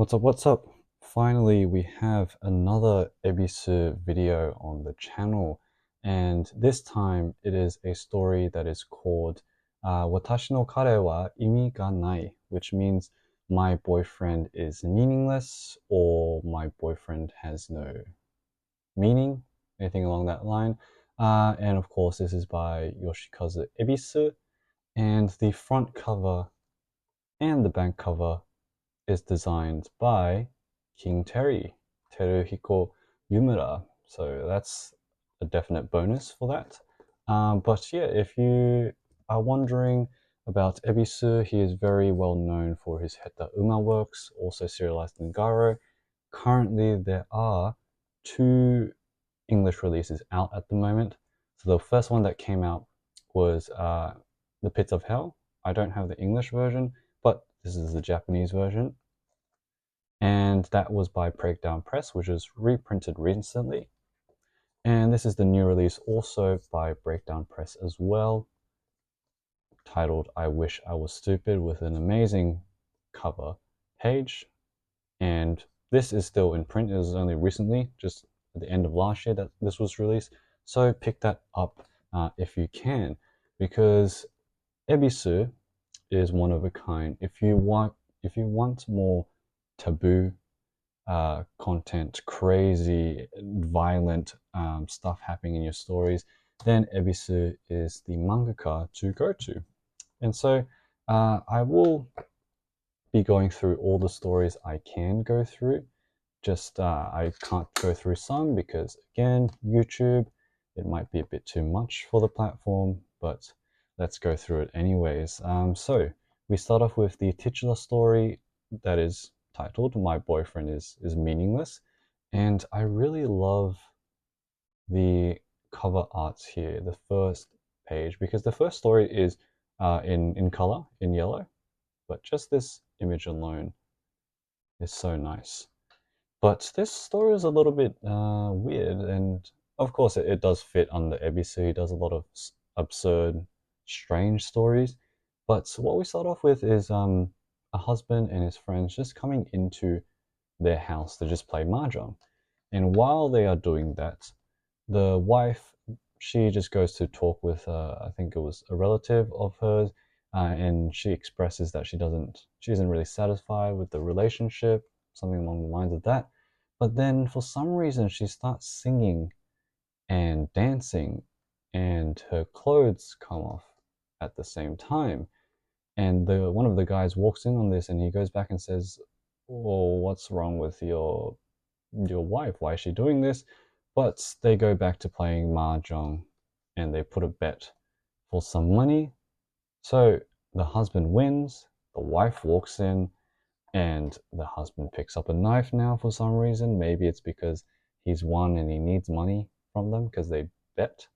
What's up? What's up? Finally, we have another Ebisu video on the channel, and this time it is a story that is called 私の彼は意味がない, which means my boyfriend is meaningless or my boyfriend has no meaning, anything along that line. And of course, this is by Yoshikazu Ebisu, and the front cover and the back cover is designed by King Terry, Teruhiko Yumura. So that's a definite bonus for that. But yeah, if you are wondering about Ebisu, he is very well known for his Heta Uma works, also serialized in Garo. Currently, there are two English releases out at the moment. So the first one that came out was The Pits of Hell. I don't have the English version, but this is the Japanese version. And that was by Breakdown Press, which was reprinted recently. And this is the new release also by Breakdown Press as well, titled I Wish I Was Stupid, with an amazing cover page. And this is still in print. It was only recently, just at the end of last year, that this was released. So pick that up if you can, because Ebisu is one of a kind. If you want more taboo content, crazy, violent stuff happening in your stories, then Ebisu is the mangaka to go to. And so I will be going through all the stories I can go through. Just I can't go through some because, again, YouTube, it might be a bit too much for the platform, but let's go through it anyways. So we start off with the titular story that is titled My Boyfriend is Meaningless. And I really love the cover arts here, the first page, because the first story is in color, in yellow, but just this image alone is so nice. But this story is a little bit weird, and of course it does fit under Ebisu. He does a lot of absurd, strange stories. But what we start off with is a husband and his friends just coming into their house to just play mahjong. And while they are doing that, the wife, she just goes to talk with, I think it was a relative of hers, and she expresses that she isn't really satisfied with the relationship, something along the lines of that. But then for some reason, she starts singing and dancing, and her clothes come off at the same time. And one of the guys walks in on this, and he goes back and says, "Oh, what's wrong with your wife? Why is she doing this?" But they go back to playing mahjong, and they put a bet for some money. So the husband wins. The wife walks in, and the husband picks up a knife now for some reason. Maybe it's because he's won and he needs money from them because they bet.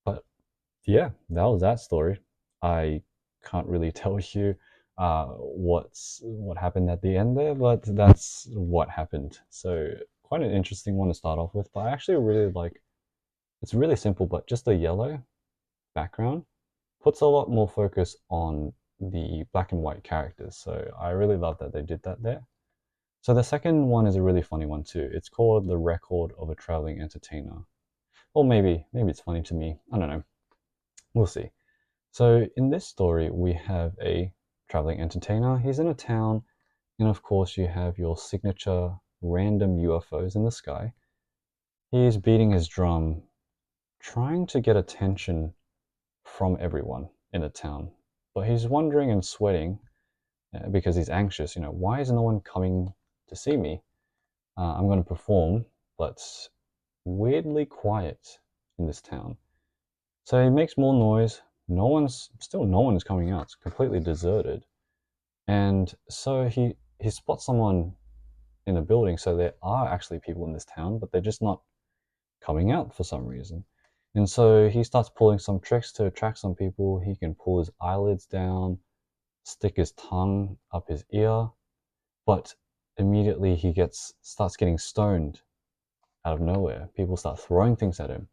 But yeah, that was that story. I can't really tell you what happened at the end there, but that's what happened. So quite an interesting one to start off with. But I actually really like. It's really simple, but just the yellow background puts a lot more focus on the black and white characters. So I really love that they did that there. So the second one is a really funny one too. It's called The Record of a Traveling Entertainer. Or maybe it's funny to me. I don't know. We'll see. So in this story, we have a traveling entertainer. He's in a town, and of course you have your signature random UFOs in the sky. He's beating his drum, trying to get attention from everyone in the town. But he's wondering and sweating because he's anxious. Why is no one coming to see me? I'm going to perform, but weirdly quiet in this town. So he makes more noise. No one is coming out. It's completely deserted. And so he spots someone in a building. So there are actually people in this town, but they're just not coming out for some reason. And so he starts pulling some tricks to attract some people. He can pull his eyelids down, stick his tongue up his ear, but immediately he starts getting stoned out of nowhere. People start throwing things at him.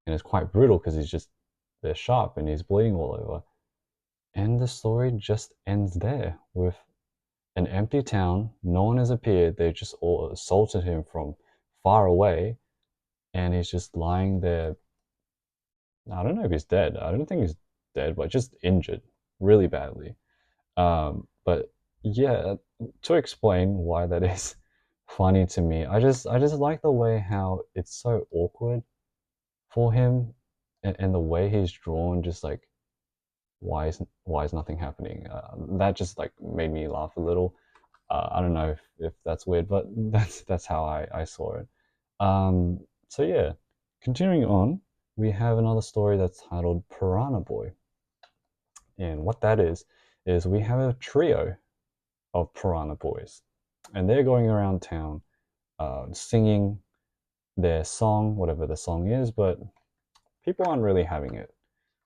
And it's quite brutal because they're sharp and he's bleeding all over. And the story just ends there with an empty town, no one has appeared, they just all assaulted him from far away, and he's just lying there. I don't know if he's dead. I don't think he's dead, but just injured really badly. But yeah, to explain why that is funny to me, I just like the way how it's so awkward for him, and the way he's drawn, just like why is nothing happening? That just like made me laugh a little. I don't know if that's weird, but that's how I saw it. So yeah, continuing on, we have another story that's titled Piranha Boy. And what that is we have a trio of piranha boys. And they're going around town singing their song, whatever the song is, but people aren't really having it.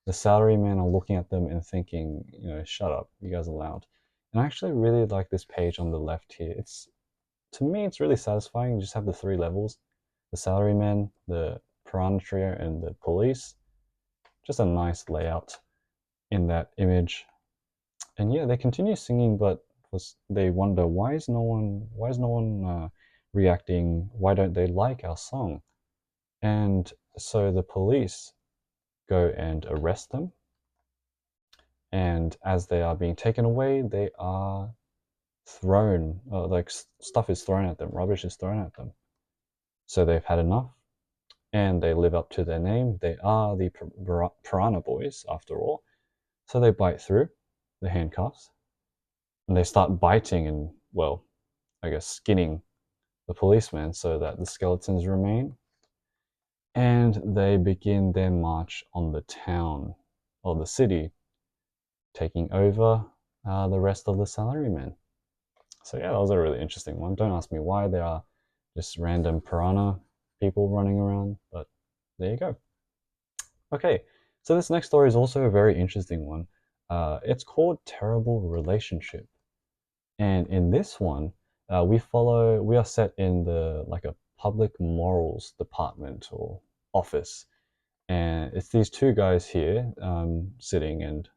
The salarymen are looking at them and thinking, shut up, you guys are loud. And I actually really like this page on the left here. To me, it's really satisfying. You just have the three levels: the salarymen, the piranha trio, and the police. Just a nice layout in that image. And yeah, they continue singing, but they wonder, why is no one reacting? Why don't they like our song? And so the police go and arrest them. And as they are being taken away, they are thrown, like stuff is thrown at them, rubbish is thrown at them. So they've had enough, and they live up to their name. They are the Piranha Boys, after all. So they bite through the handcuffs, and they start biting and, well, I guess skinning the policemen so that the skeletons remain. And they begin their march on the town, or the city, taking over the rest of the salarymen. So yeah, that was a really interesting one. Don't ask me why. There are just random piranha people running around, but there you go. Okay, so this next story is also a very interesting one. It's called Terrible Relationship. And in this one, we are set in like a public morals department or office. And it's these two guys here sitting, and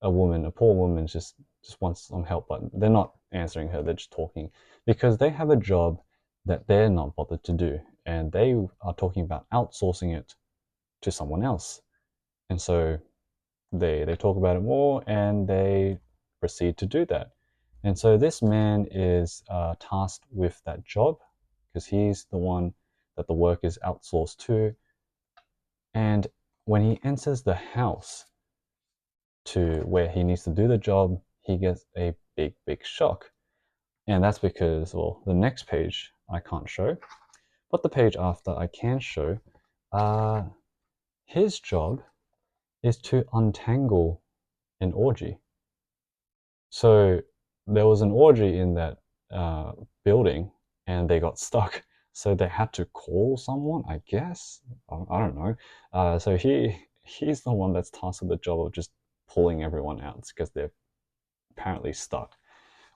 a poor woman, just wants some help, but they're not answering her. They're just talking because they have a job that they're not bothered to do, and they are talking about outsourcing it to someone else. And so they talk about it more, and they proceed to do that. And so this man is tasked with that job because he's the one that the work is outsourced to. And when he enters the house to where he needs to do the job, he gets a big shock. And that's because, well, the next page I can't show, but the page after I can show. His job is to untangle an orgy. So there was an orgy in that building, and they got stuck. So they had to call someone, I guess. I don't know. So he's the one that's tasked with the job of just pulling everyone out because they're apparently stuck,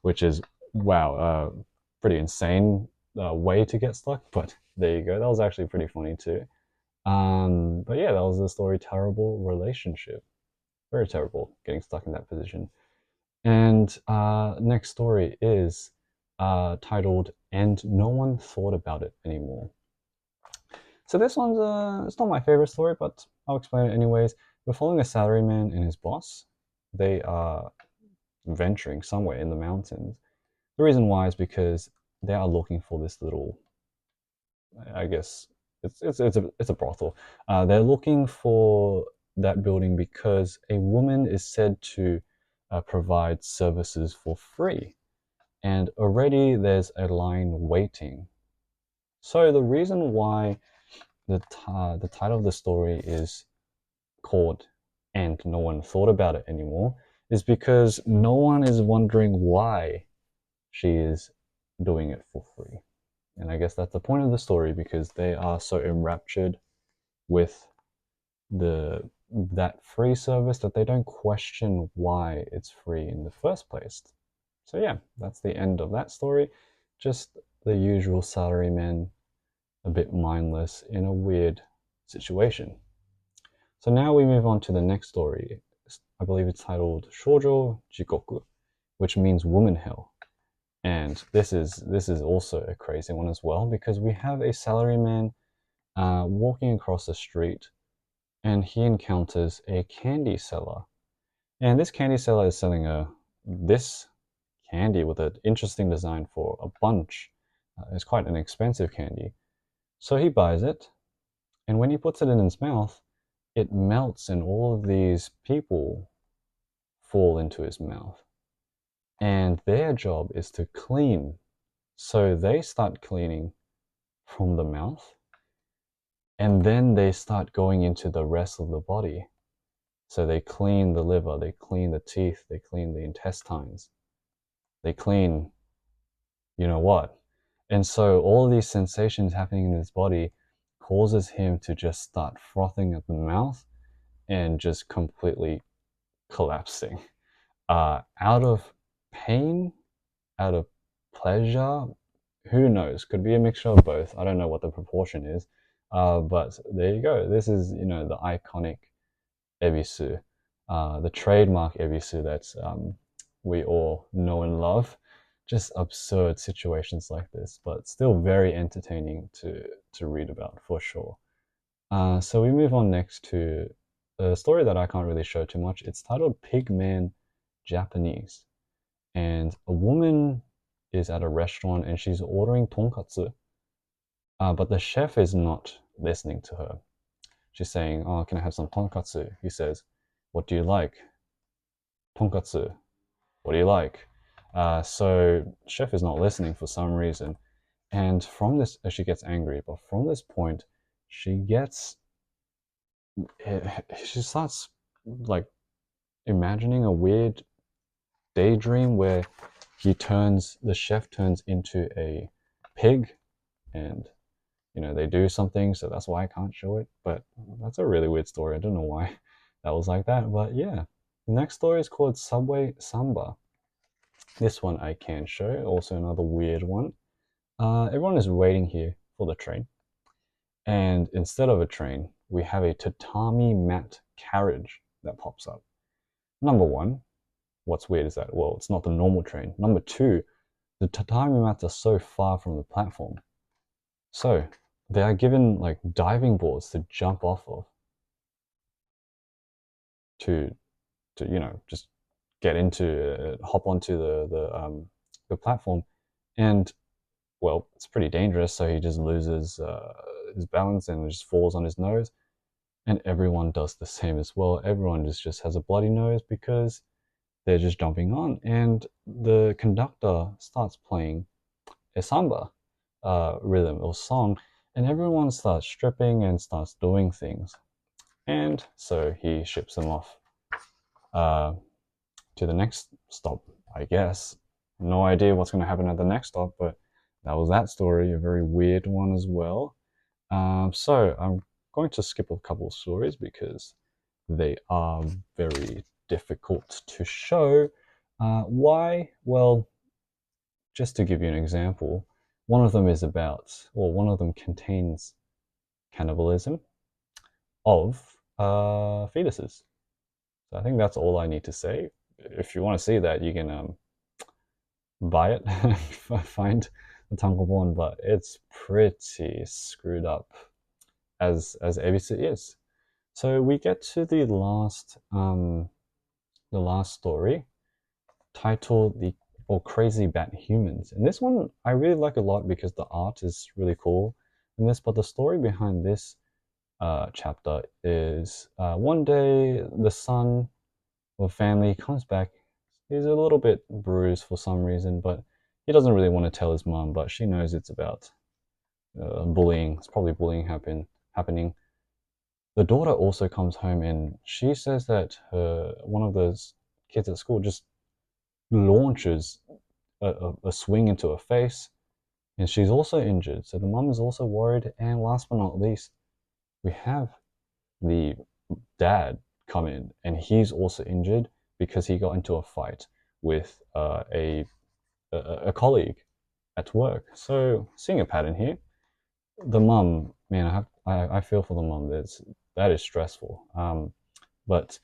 which is, wow, pretty insane way to get stuck. But there you go. That was actually pretty funny too. But yeah, that was the story. Terrible relationship. Very terrible getting stuck in that position. And next story is titled "And No One Thought About It Anymore." So this one's it's not my favorite story, but I'll explain it anyways. We're following a salaryman and his boss. They are venturing somewhere in the mountains. The reason why is because they are looking for this little, I guess it's a brothel. They're looking for that building because a woman is said to provide services for free, and already there's a line waiting. So the reason why the title of the story is called "And No One Thought About It Anymore" is because no one is wondering why she is doing it for free. And I guess that's the point of the story, because they are so enraptured with that free service that they don't question why it's free in the first place. So yeah, that's the end of that story. Just the usual salarymen, a bit mindless in a weird situation. So now we move on to the next story. I believe it's titled Shoujo Jikoku, which means woman hell. And this is also a crazy one as well, because we have a salaryman walking across the street, and he encounters a candy seller. And this candy seller is selling this candy with an interesting design for a bunch. It's quite an expensive candy. So he buys it, and when he puts it in his mouth, it melts, and all of these people fall into his mouth. And their job is to clean. So they start cleaning from the mouth, and then they start going into the rest of the body. So they clean the liver, they clean the teeth, they clean the intestines, they clean you know what. And so all these sensations happening in his body causes him to just start frothing at the mouth and just completely collapsing. Out of pain, out of pleasure, who knows? Could be a mixture of both. I don't know what the proportion is. But there you go. This is, the iconic Ebisu, the trademark Ebisu that we all know and love. Just absurd situations like this, but still very entertaining to read about for sure. So we move on next to a story that I can't really show too much. It's titled Pigman Japanese, and a woman is at a restaurant and she's ordering tonkatsu, but the chef is not listening to her. She's saying, "Oh, can I have some tonkatsu?" He says, "What do you like?" "Tonkatsu." "What do you like?" So chef is not listening for some reason, and from this, she gets angry. But from this point, she gets, she starts like imagining a weird daydream where the chef turns into a pig, and they do something, so that's why I can't show it. But that's a really weird story. I don't know why that was like that, but yeah. The next story is called Subway Samba. This one I can show. Also another weird one. Everyone is waiting here for the train, and instead of a train, we have a tatami mat carriage that pops up. Number one, what's weird is that, well, it's not the normal train. Number two, the tatami mats are so far from the platform. So they are given like diving boards to jump off of, to just get into hop onto the platform. And well, it's pretty dangerous, so he just loses his balance and just falls on his nose. And everyone does the same as well. Everyone just has a bloody nose because they're just jumping on. And the conductor starts playing a samba rhythm or song, and everyone starts stripping and starts doing things. And so he ships them off uh, to the next stop, I guess. No idea what's going to happen at the next stop, but that was that story, a very weird one as well. So I'm going to skip a couple of stories because they are very difficult to show. Why? Well, just to give you an example, one of them is about, or one of them contains cannibalism of fetuses. So I think that's all I need to say. If you want to see that, you can buy it, find the tankobon, but it's pretty screwed up as Ebisu is. So we get to the last story, titled "The Crazy Bat Humans," and this one I really like a lot because the art is really cool in this. But the story behind this chapter is one day the son of a family comes back. He's a little bit bruised for some reason, but he doesn't really want to tell his mom. But she knows it's about bullying. It's probably bullying happening. The daughter also comes home and she says that one of those kids at school just launches a swing into her face, and she's also injured. So the mum is also worried. And last but not least, we have the dad come in, and he's also injured because he got into a fight with a colleague at work. So seeing a pattern here, the mum, man, I feel for the mum. That is stressful. But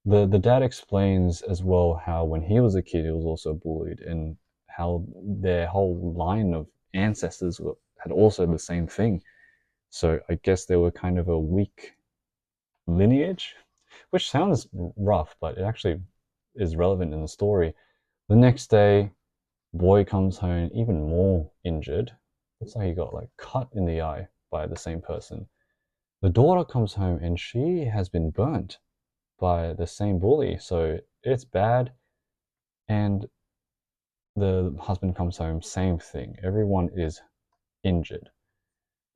the dad explains as well how when he was a kid he was also bullied, and how their whole line of ancestors had also the same thing. So I guess they were kind of a weak lineage, which sounds rough, but it actually is relevant in the story. The next day, boy comes home even more injured. Looks like he got like cut in the eye by the same person. The daughter comes home and she has been burnt by the same bully, so it's bad. And the husband comes home, same thing. Everyone is injured.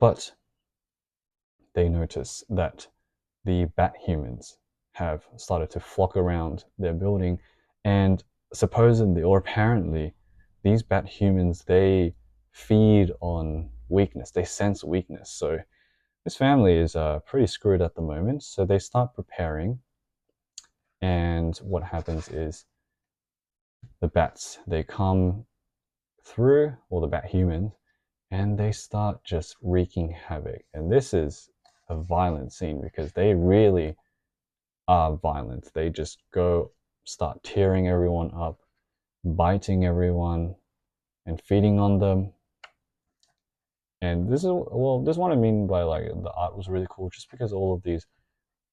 But they notice that the bat humans have started to flock around their building, and supposedly or apparently these bat humans, they feed on weakness, they sense weakness. So this family is pretty screwed at the moment, so they start preparing. And what happens is the bats, they come through, or the bat humans, and they start just wreaking havoc. And this is a violent scene because they really are violent. They just go start tearing everyone up, biting everyone, and feeding on them. And this is, well, this is what I mean by like the art was really cool, just because all of these,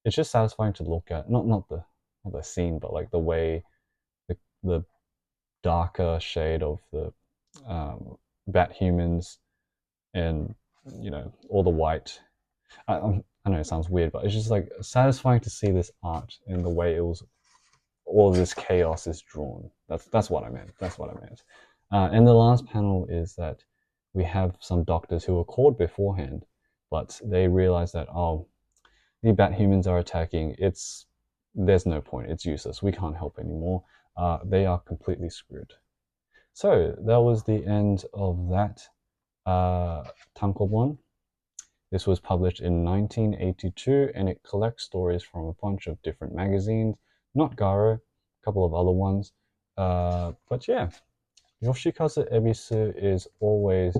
it's just satisfying to look at. Not the scene, but like the way the darker shade of the bat humans, and all the white. I know it sounds weird, but it's just like satisfying to see this art in the way it was. All of this chaos is drawn. That's what I meant. That's what I meant. And the last panel is that we have some doctors who were called beforehand, but they realize that, oh, the bat humans are attacking. There's no point. It's useless. We can't help anymore. They are completely screwed. So that was the end of that tankobon. This was published in 1982, and it collects stories from a bunch of different magazines, not Garo, a couple of other ones. But yeah, Yoshikazu Ebisu is always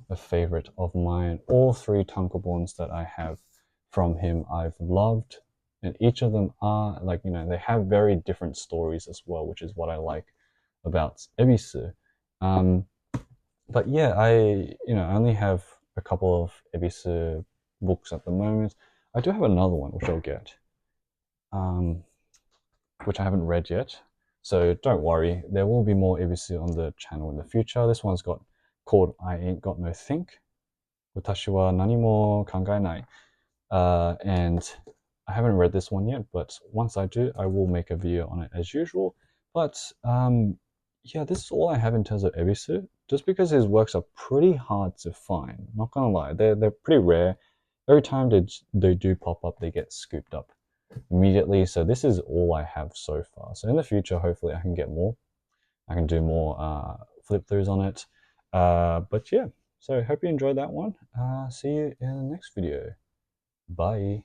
a favorite of mine. All three tankobons that I have from him, I've loved, and each of them are like, they have very different stories as well, which is what I like about Ebisu. But yeah, I only have a couple of Ebisu books at the moment. I do have another one which I'll get, which I haven't read yet. So don't worry, there will be more Ebisu on the channel in the future. This one's called I Ain't Got No Think. Watashi wa nani mo kangai nai. And I haven't read this one yet, but once I do, I will make a video on it as usual. But yeah, this is all I have in terms of Ebisu, just because his works are pretty hard to find. Not gonna lie, they're pretty rare. Every time they do pop up, they get scooped up immediately. So this is all I have so far. So in the future, hopefully I can get more. I can do more flip throughs on it. But yeah, so hope you enjoyed that one. See you in the next video. Bye.